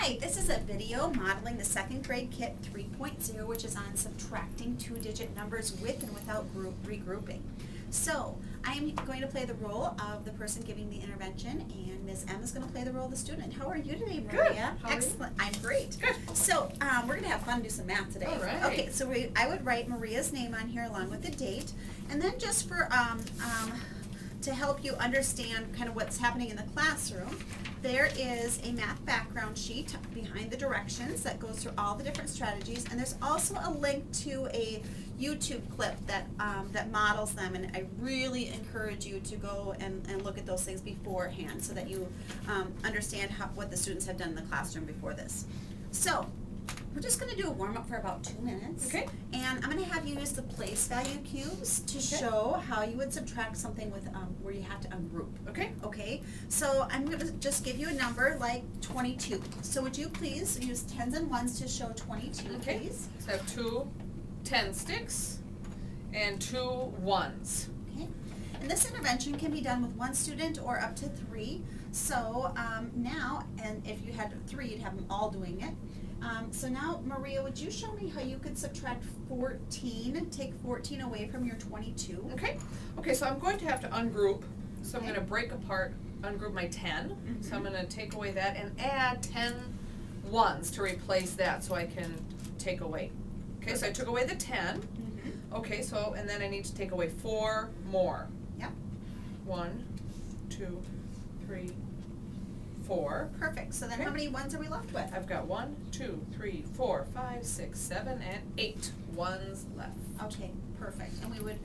Hi, this is a video modeling the second grade kit 3.0, which is on subtracting two-digit numbers with and without regrouping. So I'm going to play the role of the person giving the intervention, and Ms. M is going to play the role of the student. How are you today, Maria? Good. How are you? Excellent. I'm great. Good. So we're going to have fun and do some math today. All right. Okay, so I would write Maria's name on here along with the date, and then just for to help you understand kind of what's happening in the classroom, there is a math background sheet behind the directions that goes through all the different strategies, and there's also a link to a YouTube clip that that models them, and I really encourage you to go and look at those things beforehand so that you understand what the students have done in the classroom before this. So we're just going to do a warm-up for about 2 minutes. Okay. And I'm going to have you use the place value cubes to show how you would subtract something with where you have to ungroup. Okay. Okay. So I'm going to just give you a number like 22. So would you please use tens and ones to show 22, Okay. please? So I have 2 10 sticks and 2 ones. Okay. And this intervention can be done with 1 student or up to 3. So now, and if you had 3, you'd have them all doing it. So now, Maria, would you show me how you could subtract 14, take 14 away from your 22? Okay. Okay, so I'm going to have to ungroup. So I'm Okay. going to break apart, ungroup my 10. So I'm going to take away that and add 10 ones to replace that so I can take away. Okay, so I took away the 10. Mm-hmm. Okay, so, and then I need to take away 4 more. Yep. 1, 2, 3, 4. Perfect. So then Okay. how many ones are we left with? I've got 1, 2, 3, 4, 5, 6, 7, and 8 ones left. Okay, perfect. And we would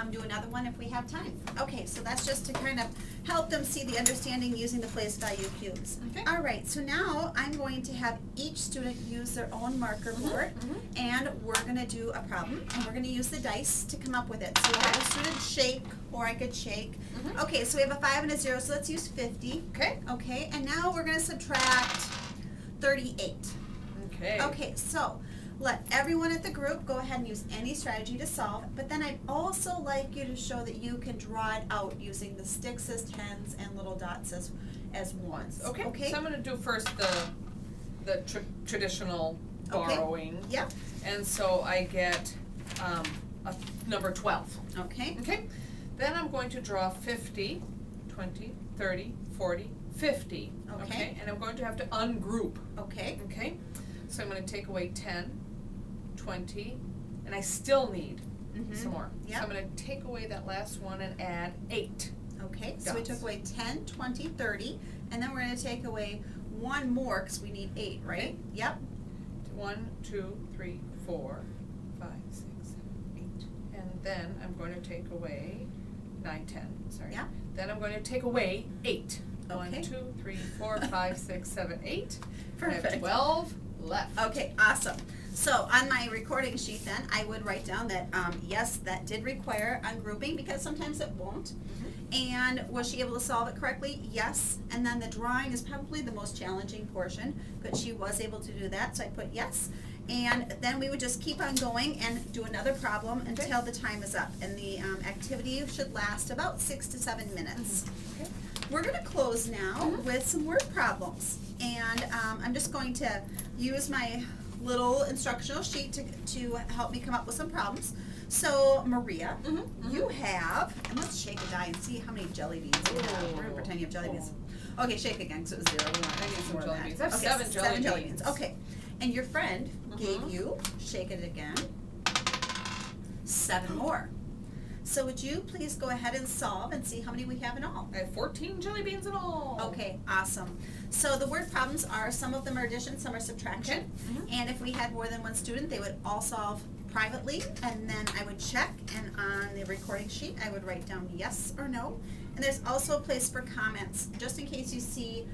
do another one if we have time. Okay, so that's just to kind of help them see the understanding using the place value cubes. Okay. All right, so now I'm going to have each student use their own marker board, and we're going to do a problem, and we're going to use the dice to come up with it. So we'll have a student shake, or I could shake. Okay, so we have a 5 and a 0, so let's use 50. Okay. Okay, and now we're going to subtract 38. Okay. Okay, so let everyone at the group go ahead and use any strategy to solve, but then I'd also like you to show that you can draw it out using the sticks as tens and little dots as ones. Okay. Okay? So I'm going to do first the traditional Okay. borrowing. Yep. And so I get a number 12. Okay. Okay. Then I'm going to draw 50, 20, 30, 40, 50. Okay. And I'm going to have to ungroup. Okay. Okay. So I'm going to take away 10, 20, and I still need some more. Yep. So I'm going to take away that last one and add 8. Okay, so we Dots. took away 10, 20, 30, and then we're going to take away 1 more because we need 8, right? Okay. Yep. 1, 2, 3, 4, 5, 6, 7, 8. And then I'm going to take away 9, 10. Sorry. Yeah. Then I'm going to take away 8. Okay. 1, 2, 3, 4, 5, 6, 7, 8. I have Perfect. 12 left. Okay, awesome. So on my recording sheet then, I would write down that, yes, that did require ungrouping because sometimes it won't. And was she able to solve it correctly? Yes. And then the drawing is probably the most challenging portion, but she was able to do that, so I put yes. And then we would just keep on going and do another problem until the time is up. And the activity should last about 6 to 7 minutes. Okay. We're going to close now with some word problems. And I'm just going to use my little instructional sheet to help me come up with some problems. So, Maria, you have, and let's shake a die and see how many jelly beans you have. We're going to pretend you have jelly beans. Okay, shake again because it was 0. We want I need some more jelly than beans. that. I have Okay, 7 jelly 7 beans. Okay. And your friend gave you, shake it again, 7 more. So would you please go ahead and solve and see how many we have in all? I have 14 jelly beans in all. Okay, awesome. So the word problems are, some of them are addition, some are subtraction. And if we had more than 1 student, they would all solve privately, and then I would check, and on the recording sheet, I would write down yes or no. And there's also a place for comments, just in case you see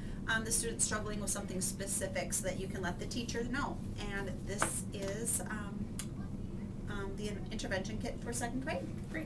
the student struggling with something specific so that you can let the teacher know. And this is the intervention kit for 2nd grade. Great.